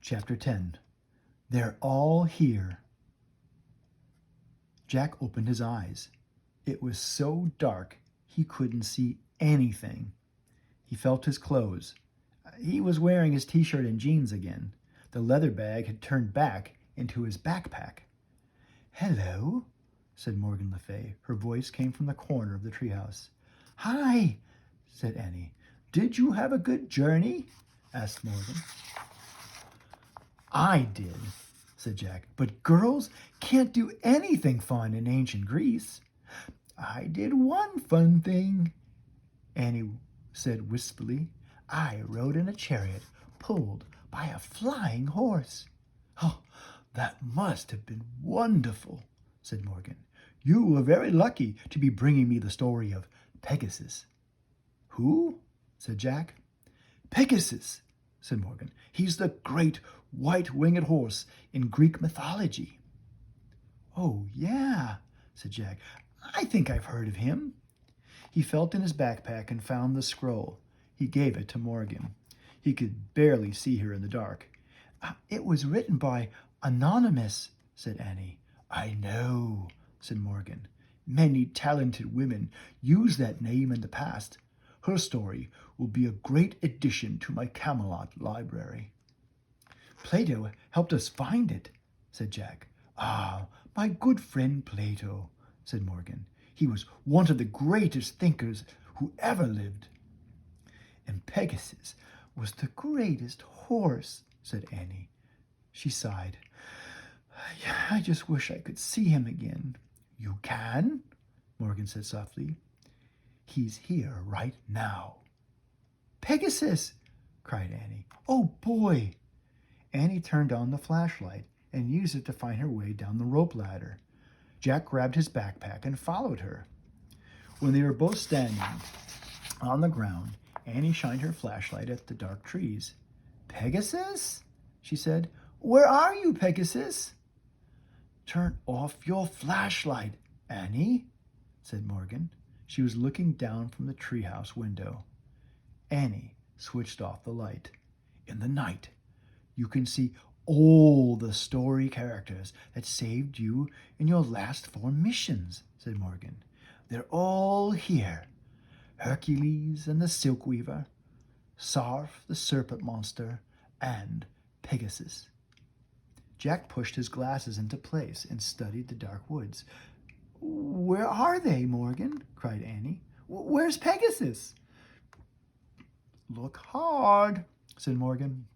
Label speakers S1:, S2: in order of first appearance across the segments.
S1: Chapter 10. They're all here. Jack opened his eyes. It was so dark he couldn't see anything. He felt his clothes. He was wearing his t-shirt and jeans again. The leather bag had turned back into his backpack. "Hello," said Morgan Le Fay. Her voice came from the corner of the treehouse. "Hi," said Annie. "Did you have a good journey?" asked Morgan. "I did," said Jack, "but girls can't do anything fun in ancient Greece." "I did one fun thing," Annie said wistfully. "I rode in a chariot pulled by a flying horse." "Oh, that must have been wonderful," said Morgan. "You were very lucky to be bringing me the story of Pegasus." "Who?" said Jack. "Pegasus," said Morgan. "He's the great white-winged horse in Greek mythology." "Oh, yeah," said Jack. "I think I've heard of him." He felt in his backpack and found the scroll. He gave it to Morgan. He could barely see her in the dark. "It was written by Anonymous," said Annie. "I know," said Morgan. "Many talented women used that name in the past. Her story will be a great addition to my Camelot library." "Plato helped us find it," said Jack. "Ah, my good friend Plato," said Morgan. "He was one of the greatest thinkers who ever lived." "And Pegasus was the greatest horse," said Annie. She sighed. "I just wish I could see him again." "You can," Morgan said softly. "He's here right now." "Pegasus!" cried Annie. "Oh, boy!" Annie turned on the flashlight and used it to find her way down the rope ladder. Jack grabbed his backpack and followed her. When they were both standing on the ground, Annie shined her flashlight at the dark trees. "Pegasus?" she said. "Where are you, Pegasus?" "Turn off your flashlight, Annie," said Morgan. She was looking down from the treehouse window. Annie switched off the light. "In the night, you can see all the story characters that saved you in your last 4 missions," said Morgan. "They're all here. Hercules and the Silkweaver, Sarf the Serpent Monster, and Pegasus." Jack pushed his glasses into place and studied the dark woods. "Where are they, Morgan?" cried Annie. "Where's Pegasus?" "Look hard," said Morgan.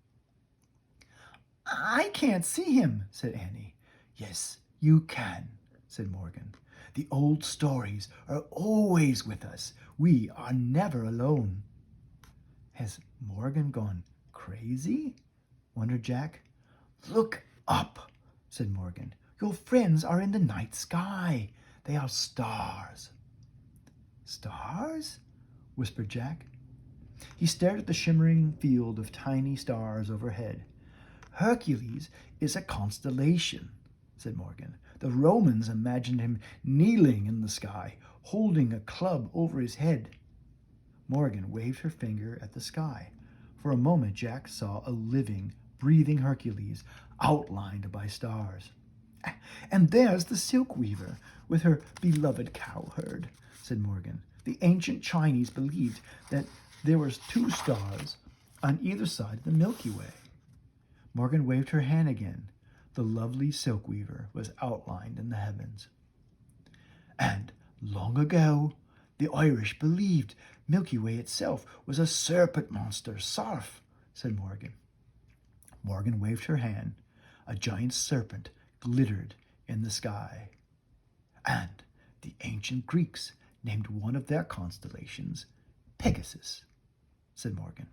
S1: "I can't see him," said Annie. "Yes, you can," said Morgan. "The old stories are always with us. We are never alone." "Has Morgan gone crazy?" wondered Jack. "Look up," said Morgan. "Your friends are in the night sky. They are stars." "Stars?" whispered Jack. He stared at the shimmering field of tiny stars overhead. "Hercules is a constellation," said Morgan. "The Romans imagined him kneeling in the sky, holding a club over his head." Morgan waved her finger at the sky. For a moment Jack saw a living, breathing Hercules outlined by stars. "And there's the Silkweaver with her beloved cowherd," said Morgan. "The ancient Chinese believed that there were 2 stars on either side of the Milky Way." Morgan waved her hand again. The lovely Silkweaver was outlined in the heavens. "And long ago, the Irish believed Milky Way itself was a serpent monster, Sarf," said Morgan. Morgan waved her hand. A giant serpent glittered in the sky. "And the ancient Greeks named one of their constellations Pegasus," said Morgan.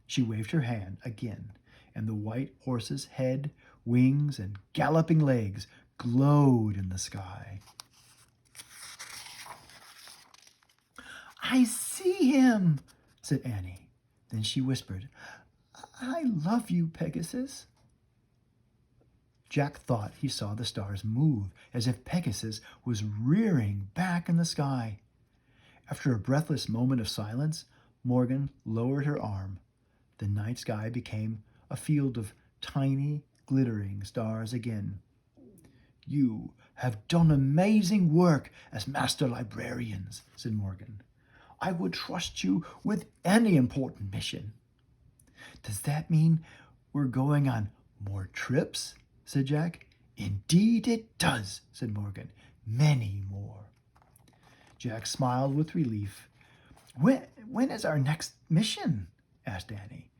S1: She waved her hand again, and the white horse's head, wings, and galloping legs glowed in the sky. "I see him," said Annie. Then she whispered, "I love you, Pegasus." Jack thought he saw the stars move as if Pegasus was rearing back in the sky. After a breathless moment of silence, Morgan lowered her arm. The night sky became a field of tiny, glittering stars again. "You have done amazing work as master librarians," said Morgan. "I would trust you with any important mission." "Does that mean we're going on more trips?" said Jack. "Indeed it does," said Morgan. "Many more." Jack smiled with relief. When is our next mission?" asked Annie.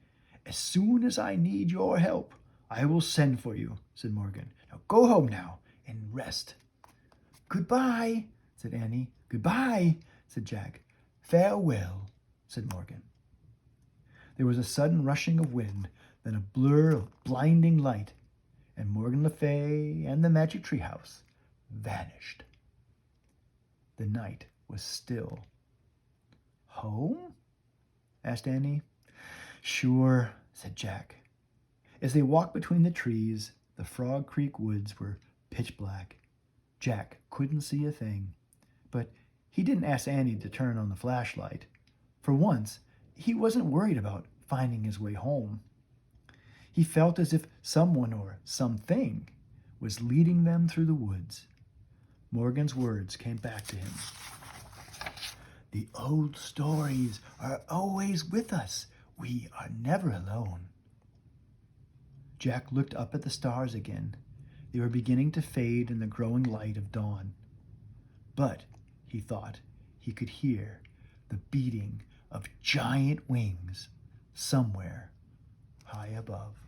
S1: "As soon as I need your help, I will send for you," said Morgan. "Now go home now and rest." "Goodbye," said Annie. "Goodbye," said Jack. "Farewell," said Morgan. There was a sudden rushing of wind, then a blur of blinding light, and Morgan Le Fay and the magic tree house vanished. The night was still. "Home?" asked Annie. "Sure," said Jack. As they walked between the trees, the Frog Creek woods were pitch black. Jack couldn't see a thing, but he didn't ask Annie to turn on the flashlight. For once, he wasn't worried about finding his way home. He felt as if someone or something was leading them through the woods. Morgan's words came back to him. "The old stories are always with us. We are never alone." Jack looked up at the stars again. They were beginning to fade in the growing light of dawn. But, he thought, he could hear the beating of giant wings somewhere high above.